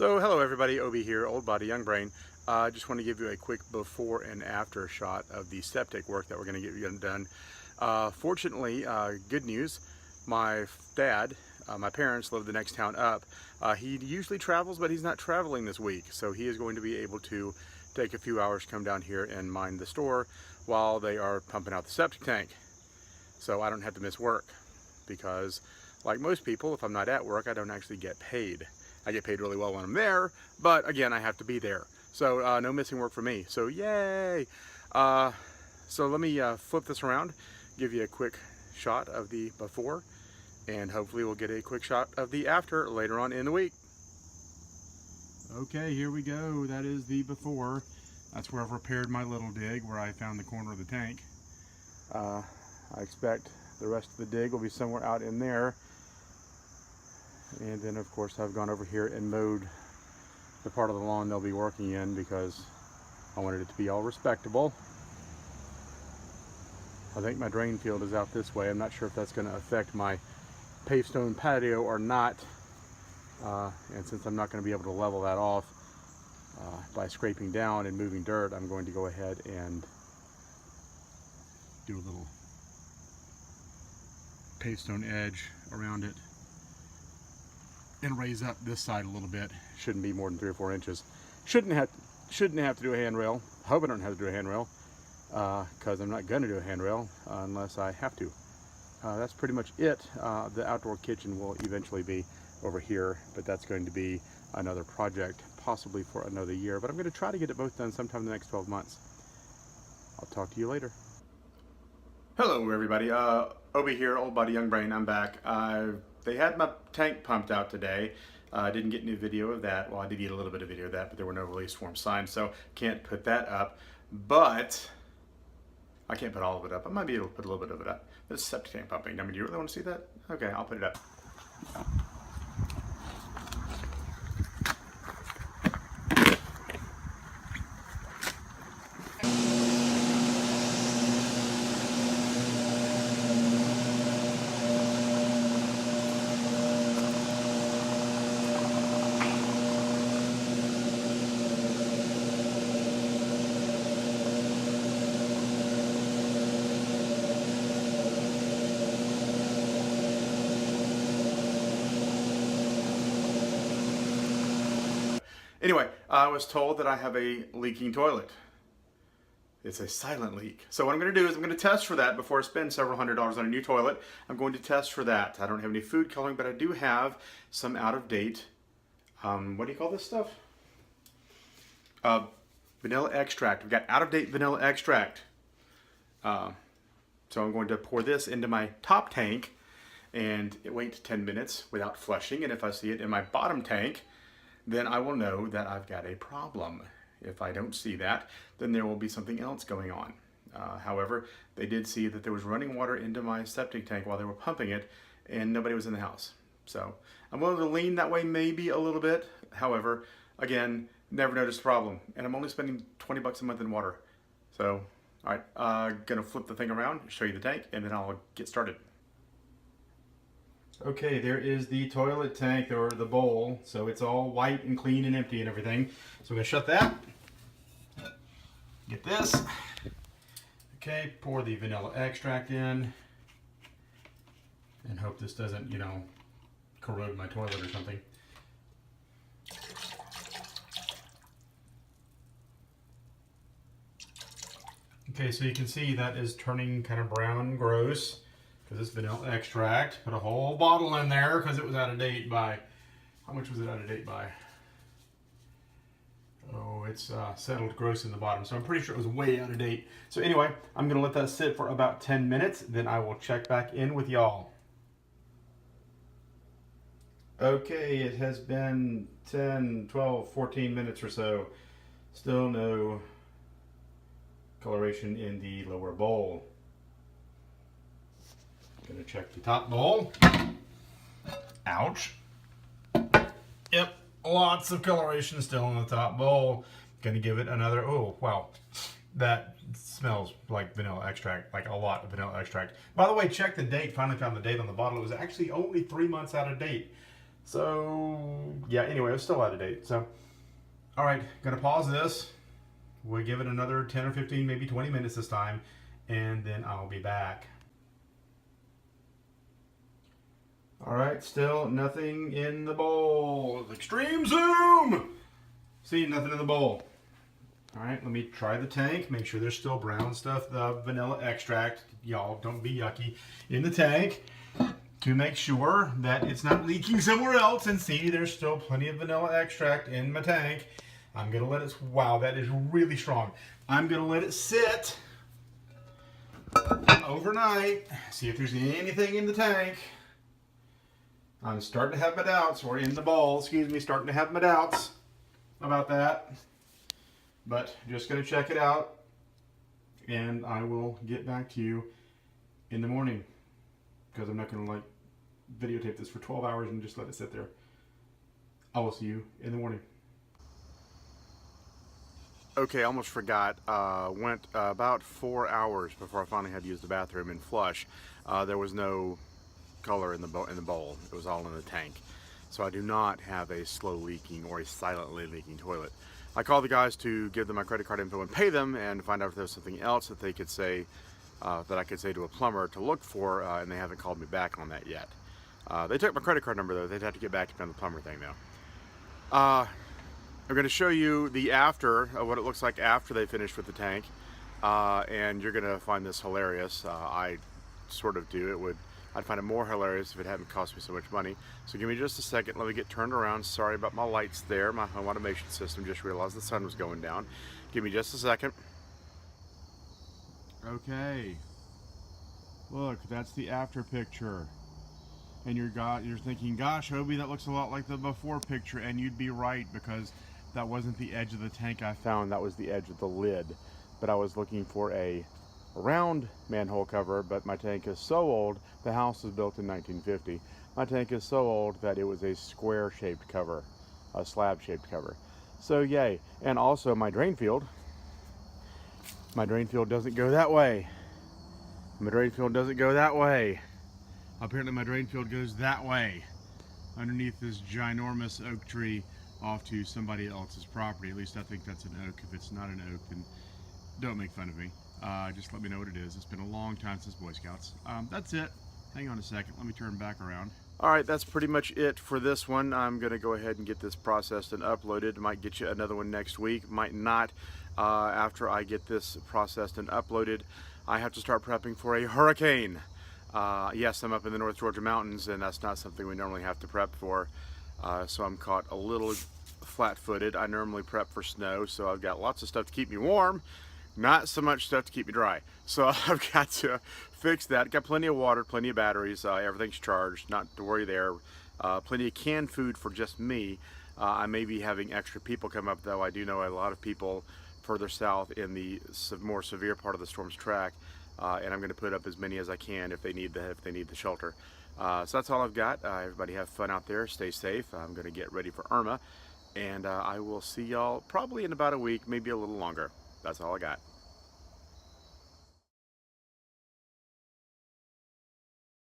So hello everybody, Obi here, old body, young brain. I just want to give you a quick before and after shot of the septic work that we're going to get done. Fortunately, good news, my dad, my parents live the next town up. He usually travels, but he's not traveling this week, so he is going to be able to take a few hours, come down here and mind the store while they are pumping out the septic tank. So I don't have to miss work because, like most people, if I'm not at work, I don't actually get paid. I get paid really well when I'm there, but again, I have to be there. So no missing work for me. So yay! So let me flip this around, give you a quick shot of the before, and hopefully we'll get a quick shot of the after later on in the week. Okay, here we go. That is the before. That's where I've repaired my little dig, where I found the corner of the tank. I expect the rest of the dig will be somewhere out in there. And then of course I've gone over here and mowed the part of the lawn they'll be working in because I wanted it to be all respectable. I think my drain field is out this way. I'm not sure if that's going to affect my paved stone patio or not. And since I'm not going to be able to level that off by scraping down and moving dirt, I'm going to go ahead and do a little paved stone edge around it and raise up this side a little bit. Shouldn't be more than 3 or 4 inches. Shouldn't have to do a handrail. Hope I don't have to do a handrail because I'm not going to do a handrail unless I have to. That's pretty much it. The outdoor kitchen will eventually be over here, but that's going to be another project, possibly for another year. But I'm going to try to get it both done sometime in the next 12 months. I'll talk to you later. Hello everybody, Obi here, old body, young brain. I'm back. They had my tank pumped out today. I didn't get any video of that. Well, I did get a little bit of video of that, but there were no release form signed, so can't put that up. But I can't put all of it up. I might be able to put a little bit of it up. This septic tank pumping. I mean, do you really want to see that? Okay, I'll put it up. Anyway, I was told that I have a leaking toilet. It's a silent leak. So what I'm going to do is I'm going to test for that before I spend several $100s on a new toilet. I'm going to test for that. I don't have any food coloring, but I do have some out-of-date, what do you call this stuff? Vanilla extract. We've got out-of-date vanilla extract. So I'm going to pour this into my top tank and wait 10 minutes without flushing. And if I see it in my bottom tank, then I will know that I've got a problem. If I don't see that, then there will be something else going on. However, they did see that there was running water into my septic tank while they were pumping it, and nobody was in the house. So I'm willing to lean that way maybe a little bit. However, again, never noticed a problem. And I'm only spending 20 bucks a month in water. So, all right, gonna flip the thing around, show you the tank, and then I'll get started. Okay, there is the toilet tank, or the bowl. So it's all white and clean and empty and everything. So I'm going to shut that. Get this. Okay, pour the vanilla extract in. And hope this doesn't, corrode my toilet or something. Okay, so you can see that is turning kind of brown and gross. Because this vanilla extract, put a whole bottle in there because it was out of date by, how much was it out of date by? Oh, it's settled gross in the bottom, so I'm pretty sure it was way out of date. So anyway, I'm going to let that sit for about 10 minutes, then I will check back in with y'all. Okay, it has been 10, 12, 14 minutes or so. Still no coloration in the lower bowl. Gonna check the top bowl. Ouch. Yep, lots of coloration still in the top bowl. Gonna give it another, oh wow, that smells like vanilla extract, like a lot of vanilla extract. By the way, check the date, finally found the date on the bottle. It was actually only 3 months out of date. So yeah, anyway, it was still out of date. So, all right, gonna pause this. We'll give it another 10 or 15, maybe 20 minutes this time, and then I'll be back. All right, still nothing in the bowl. Extreme zoom! See, nothing in the bowl. All right, let me try the tank. Make sure there's still brown stuff, the vanilla extract. Y'all, don't be yucky. In the tank to make sure that it's not leaking somewhere else. And see, there's still plenty of vanilla extract in my tank. I'm gonna let it, wow, that is really strong. I'm gonna let it sit overnight. See if there's anything in the tank. I'm starting to have my doubts, or in the bowl, excuse me, starting to have my doubts about that. But just gonna check it out, and I will get back to you in the morning, because I'm not gonna like videotape this for 12 hours and just let it sit there. I will see you in the morning. Okay, I almost forgot. Went about 4 hours before I finally had to use the bathroom and flush. There was no color in the bowl. It was all in the tank. So I do not have a slow leaking or a silently leaking toilet. I called the guys to give them my credit card info and pay them, and find out if there was something else that they could say, that I could say to a plumber to look for, and they haven't called me back on that yet. They took my credit card number though. They'd have to get back to me on the plumber thing though. I'm going to show you the after of what it looks like after they finished with the tank, and you're going to find this hilarious. I sort of do. I'd find it more hilarious if it hadn't cost me so much money. So give me just a second. Let me get turned around. Sorry about my lights there. My home automation system just realized the sun was going down. Give me just a second. Okay. Look, that's the after picture. And you're thinking, gosh, Obi, that looks a lot like the before picture. And you'd be right, because that wasn't the edge of the tank I found. That was the edge of the lid. But I was looking for a round manhole cover, but my tank is so old. The house was built in 1950. My tank is so old that it was a square shaped cover, a slab shaped cover. So yay. And also my drain field doesn't go that way. My drain field doesn't go that way. Apparently my drain field goes that way, underneath this ginormous oak tree off to somebody else's property. At least I think that's an oak. If it's not an oak, then don't make fun of me. Just let me know what it is. It's been a long time since Boy Scouts. That's it. Hang on a second. Let me turn back around. All right, that's pretty much it for this one. I'm going to go ahead and get this processed and uploaded. Might get you another one next week. Might not. After I get this processed and uploaded, I have to start prepping for a hurricane. Yes, I'm up in the North Georgia mountains, and that's not something we normally have to prep for. So I'm caught a little flat-footed. I normally prep for snow, so I've got lots of stuff to keep me warm. Not so much stuff to keep me dry. So I've got to fix that. Got plenty of water, plenty of batteries, everything's charged, not to worry there. Plenty of canned food for just me. I may be having extra people come up though. I do know a lot of people further south in the more severe part of the storm's track, and I'm going to put up as many as I can if they need the shelter. So that's all I've got. Everybody have fun out there. Stay safe. I'm going to get ready for Irma, and I will see y'all probably in about a week, maybe a little longer. That's all I got.